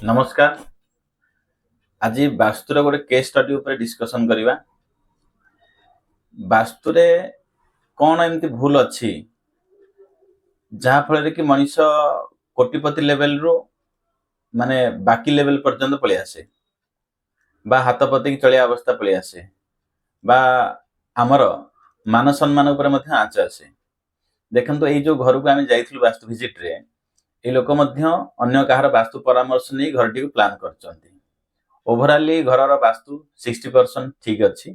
नमस्कार। आज वास्तुर गोटे केस स्टडी ऊपर डिस्कशन करवा। वास्तुरे कौन एमती भूल अच्छी जहाँ फल कि मनीष कोटिपति लेवल रू माने बाकी लेवल पर्यंत पलि आसे बा हाथ पति चलिया अवस्था पलि आसे बा आमर मान सम्मान उपर मध्य आँच आसे। देखंतु एई जो घर को आम जाइथिलु वास्तु विजिट रे ए लोक मध्य अन्य कहार वास्तु परामर्श नहीं घरटी को प्लान करचंती। ओभराली घर वास्तु 60% ठीक अच्छी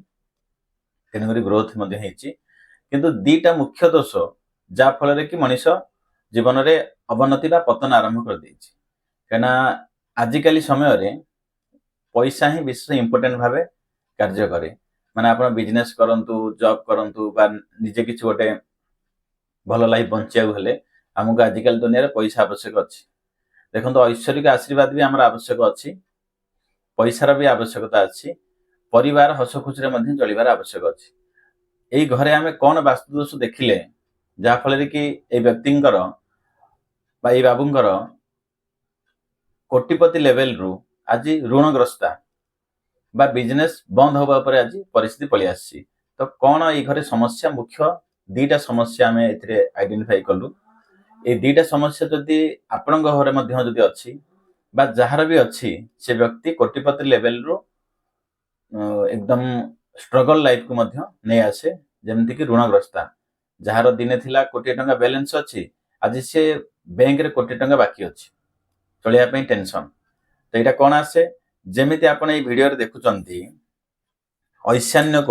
तेणुक ग्रोथ किंतु दीटा मुख्य दोष जहाँ फल कि मनीष जीवन में अवनति बा पतन आरंभ कर देछि। कना आजिकल समय रे पैसा ही विशेष इम्पोर्टेंट भावे कार्य करे। माने आपण बिजनेस करंतु जॉब करंतु बा निजे किछि गोटे भल लाइफ बंचिया हेले हमको आजिकल दुनिया रे पैसा आवश्यक अच्छी। देखो ऐश्वर्य का आशीर्वाद भी आमर आवश्यक अच्छी, पैसार भी आवश्यकता अच्छी, परिवार हस खुशी में चलबार आवश्यक अच्छी। यही घरे आम कौन वास्तुदोष देखिले जहाँफल कि ए व्यक्ति बाबूंर कोटिपति लेवल रू आज ऋणग्रस्ता बा बिजनेस बंद होगा पर आज परिस्थिति पलि आसी। तो कौन ये घरे समस्या मुख्य दीटा समस्या आम आइडेंटिफाई कलु। ये दीटा समस्या जदि आपण घरे मध्य जदि अच्छी बा जार भी अच्छी से व्यक्ति कोटिपति लेवल रू एकदम स्ट्रगल लाइफ को मध्य नहीं आसे। जमती कि ऋणग्रस्ता जार दिने थिला कोटी टंका बैलेंस अच्छी आज से बैंक रे कोटी टंका बाकी अच्छी चलिया पे टेंशन। तो यहाँ कौन आसे जमीती आपण ये वीडियो देखुचंती ऐशान्य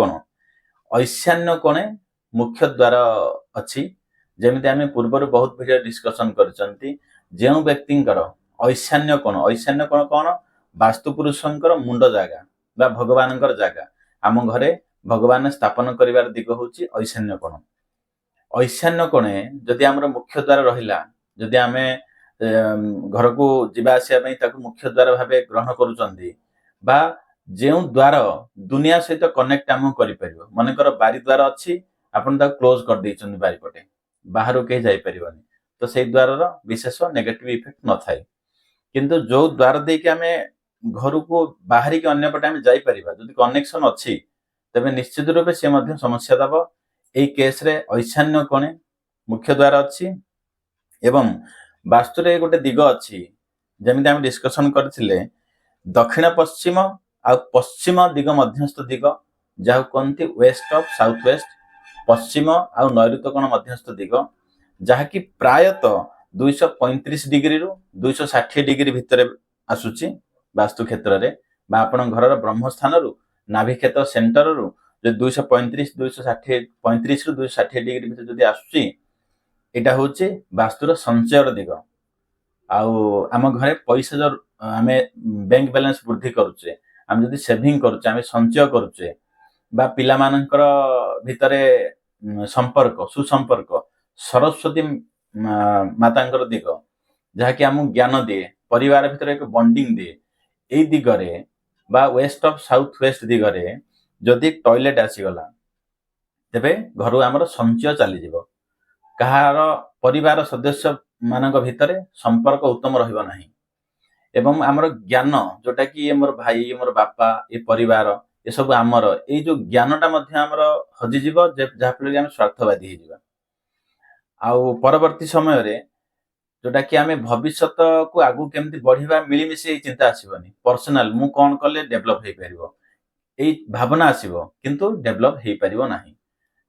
कोणे मुख्य द्वार अच्छी। जमीती आम पूर्व बहुत वीडियो डिस्कशन करचंती जो व्यक्तिंकर ऐशान्य कोण कौन वास्तु पुरुषंकर मुंड जागा बा भगवानंकर जागा आम घरे भगवान स्थापन करिवार दिग होची ऐशान्य कोण। ऐशान्य कोणे जदि आमर मुख्य द्वार रहिला जदि आमे घर को जीवा आसिया पई ताकू मुख्य द्वार भाबे ग्रहण करूचंदी बा जेउ द्वार दुनिया सहित कनेक्ट आम करि परिबो। मनकर बारी द्वार अच्छी आपण ताकू क्लोज कर दैचंदी बारी पटे बाहर के जाई परिबनी तो सेई द्वार रो विशेष नेगेटिव इफेक्ट न थाई। किंतु जो द्वार दे के आमे घर को बाहरी के अन्य पटे आमे जाई परिबा जदि कनेक्शन अच्छी तबे निश्चित रूपे से मध्य समस्या दब। एई केस रे ऐशान्य कोणे मुख्य द्वार अच्छी एवं वास्तुरे गोटे दिग अच्छी जमिति आम डिस्कशन करथिले दक्षिण पश्चिम आ पश्चिम दिग मध्यस्थ दिग जहाँ कहते वेस्ट ऑफ साउथ वेस्ट पश्चिम आ नैऋत्य कोण मध्यस्थ दिग जहाँकि प्रायतः 235 डिग्री रु 260 डिग्री भितर आसुची वास्तु क्षेत्र रे बा आपण घर ब्रह्म स्थान रु नाभि क्षेत्र सेंटर रु जो 235 260 रु 260 डिग्री भितर जदि आसुची एटा होची वास्तुर संचयर दिग। आम घरे पैसा जो आम बैंक बैलेंस वृद्धि करुचे आम जदि सेविंग करुचे आम संचय करुचे बा पिला मानकर भितरे संपर्क सुसंपर्क सरस्वती मातांकर दिग जहाँकि आम ज्ञान दिए परिवार भितर एक बॉन्डिंग दिए एई दिगरे बा वेस्ट ऑफ साउथ वेस्ट दिगरे जदि टॉयलेट आसीगला तेबे घर आमर संचय चली जिवो कहार परिवार सदस्य मानक भितरे संपर्क उत्तम रहिबो नाही एवं आमर ज्ञान जोटा कि ये मोर भाई मोर बापा ये परिवार ये सब आमर ये जो ज्ञानटा मध्य आमर हजि जिवो जहाँ फल आम स्वार्थवादी हो जिवो। आउ परवर्ती समय रे जोटा कि आम भविष्यत को आगु केमती बढ़िबा मिलीमिशी चिंता आसीबनी पर्सनल मु कौन कले डेभलप हो पारिबो एई भावना आसीबो किंतु डेभलप हो पारिबो नाही।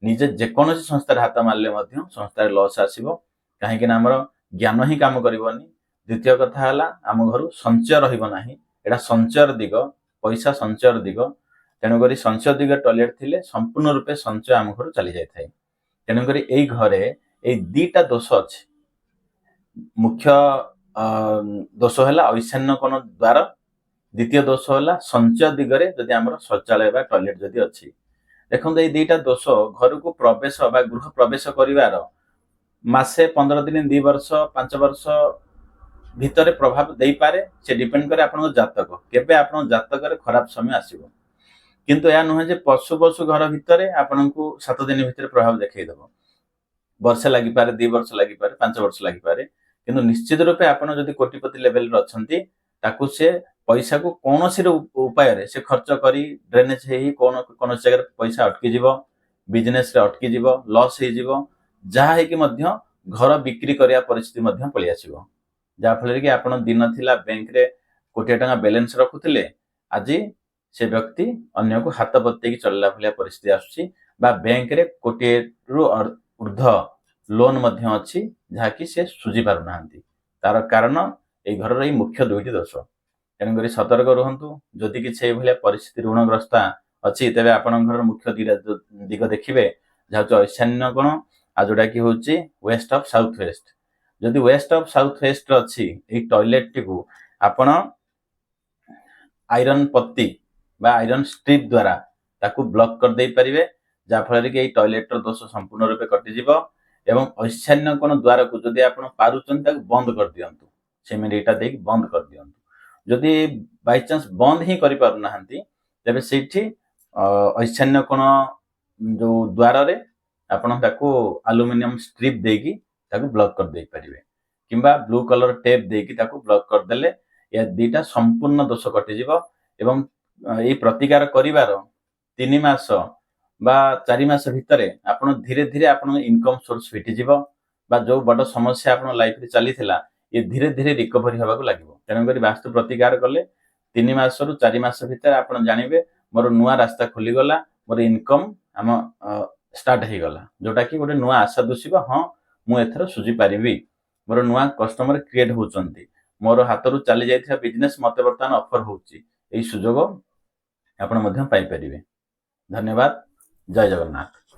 निजे जेकोसी संस्था हाथ मारले मध्य संस्थार लॉस आसीबो कहीं आमर ज्ञान ही काम करबनी। द्वितीय कथा है आम घर संचय रहिबो नाही एटा संचयर दिग पैसा संचयर दिग तेणुक संचय दिग टॉयलेट थिले संपूर्ण रूपे संचय आम घर चली जाए थाए। तेणुक एई घरे ए दीटा दोष अच्छे मुख्य दोष है ऐशान्य कोण द्वार द्वितीय दोष है संचय दिगरे जदि आमर शौचालय बा टॉयलेट जदि अच्छी। देखो ये दीटा दोष घर को प्रवेश बा गृह प्रवेश करिवार मासे 15 दिन 2 वर्ष 5 वर्ष भितर प्रभाव दे पारे से डिपेंड करे आपन जातक केबे आपन जातक रे खराब समय आसीबो। किंतु या नुहे जे पशु पशु घर भितर आपन को 7 दिन भितर प्रभाव देखै देबो वर्ष लागि पारे 2 वर्ष लागि पारे 5 वर्ष लागि पारे किंतु निश्चित रूपे आपन जदि कोटिपति लेवल रे अछंती ତାକୁ ସେ ପଇସାକୁ କୌଣସି ଉପାୟରେ ସେ ଖର୍ଚ୍ଚ କରି ଡ୍ରେନେଜ ହେଇ କୌଣସି ଜାଗାରେ ପଇସା ଅଟକିଯିବ, ବିଜନେସରେ ଅଟକିଯିବ, ଲସ୍ ହେଇଯିବ, ଯାହା ହେଇକି ମଧ୍ୟ ଘର ବିକ୍ରି କରିବା ପରିସ୍ଥିତି ମଧ୍ୟ ପଳେଇ ଆସିବ। ଯାହାଫଳରେ କି ଆପଣ ଦିନ ଥିଲା ବ୍ୟାଙ୍କରେ କୋଟିଏ ଟଙ୍କା ବାଲାନ୍ସ ରଖୁଥିଲେ, ଆଜି ସେ ବ୍ୟକ୍ତି ଅନ୍ୟକୁ ହାତ ବତେଇକି ଚଳିଲା ଭଳିଆ ପରିସ୍ଥିତି ଆସୁଛି, ବା ବ୍ୟାଙ୍କରେ କୋଟିଏରୁ ଉର୍ଦ୍ଧ୍ୱ ଲୋନ୍ ମଧ୍ୟ ଅଛି ଯାହାକି ସେ ସୁଝି ପାରୁନାହାନ୍ତି। ତାର କାରଣ ଏଇ ଘରର ଏଇ ମୁଖ୍ୟ ଦୁଇଟି ଦୋଷ। ତେଣୁକରି ସତର୍କ ରୁହନ୍ତୁ। ଯଦି କିଛି ଏଇଭଳିଆ ପରିସ୍ଥିତି ଋଣଗ୍ରସ୍ତ ଅଛି, ତେବେ ଆପଣଙ୍କ ଘରର ମୁଖ୍ୟ ଦିଟା ଦିଗ ଦେଖିବେ, ଯାହା ହଉଛି ଈଶାନ୍ୟ କୋଣ ଆଉ ଯୋଉଟା କି ହଉଛି ୱେଷ୍ଟ ଅଫ୍ ସାଉଥ ୱେଷ୍ଟ। ଯଦି ୱେଷ୍ଟ ଅଫ୍ ସାଉଥ ୱେଷ୍ଟ ଅଛି, ଏଇ ଟଏଲେଟଟିକୁ ଆପଣ ଆଇରନ୍ ପତି ବା ଆଇରନ୍ ଷ୍ଟ୍ରିପ୍ ଦ୍ୱାରା ତାକୁ ବ୍ଲକ୍ କରିଦେଇ ପାରିବେ, ଯାହାଫଳରେ କି ଏଇ ଟଏଲେଟର ଦୋଷ ସମ୍ପୂର୍ଣ୍ଣ ରୂପେ କଟିଯିବ। ଏବଂ ଈଶାନ୍ୟ କୋଣ ଦ୍ୱାରକୁ ଯଦି ଆପଣ ପାରୁଛନ୍ତି ତାକୁ ବନ୍ଦ କରିଦିଅନ୍ତୁ, ସିମେଣ୍ଟ ଇଟା ଦେଇକି ବନ୍ଦ କରିଦିଅନ୍ତୁ। ଯଦି ବାଇଚାନ୍ସ ବନ୍ଦ ହିଁ କରିପାରୁନାହାନ୍ତି, ତେବେ ସେଇଠି ଈଶାନ୍ୟ କୋଣ ଯୋଉ ଦ୍ୱାରରେ ଆପଣ ତାକୁ ଆଲୁମିନିୟମ ଷ୍ଟ୍ରିପ୍ ଦେଇକି ତାକୁ ବ୍ଲକ୍ କରିଦେଇ ପାରିବେ, କିମ୍ବା ବ୍ଲୁ କଲର ଟେପ୍ ଦେଇକି ତାକୁ ବ୍ଲକ୍ କରିଦେଲେ ଏ ଦିଟା ସମ୍ପୂର୍ଣ୍ଣ ଦୋଷ କଟିଯିବ। ଏବଂ ଏଇ ପ୍ରତିକାର କରିବାର 3 ମାସ ବା 4 ମାସ ଭିତରେ ଆପଣ ଧୀରେ ଧୀରେ ଆପଣଙ୍କ ଇନକମ୍ ସୋର୍ସ ଫିଟିଯିବ, ବା ଯୋଉ ବଡ଼ ସମସ୍ୟା ଆପଣଙ୍କ ଲାଇଫରେ ଚାଲିଥିଲା ଏ ଧୀରେ ଧୀରେ ରିକଭରି ହେବାକୁ ଲାଗିବ। ତେଣୁକରି ବାସ୍ତୁ ପ୍ରତିକାର କଲେ 3 ମାସରୁ 4 ମାସ ଭିତରେ ଆପଣ ଜାଣିବେ ମୋର ନୂଆ ରାସ୍ତା ଖୋଲିଗଲା, ମୋର ଇନକମ୍ ଷ୍ଟାର୍ଟ ହେଇଗଲା, ଯୋଉଟା କି ଗୋଟେ ନୂଆ ଆଶା ଦିଶିବ, ହଁ ମୁଁ ଏଥର ସୁଝି ପାରିବି, ମୋର ନୂଆ କଷ୍ଟମର କ୍ରିଏଟ ହଉଛନ୍ତି, ମୋର ହାତରୁ ଚାଲି ଯାଇଥିବା ବିଜନେସ ମତେ ବର୍ତ୍ତମାନ ଅଫର ହଉଛି। ଏଇ ସୁଯୋଗ ଆପଣ ମଧ୍ୟ ପାଇପାରିବେ। ଧନ୍ୟବାଦ। ଜୟ ଜଗନ୍ନାଥ।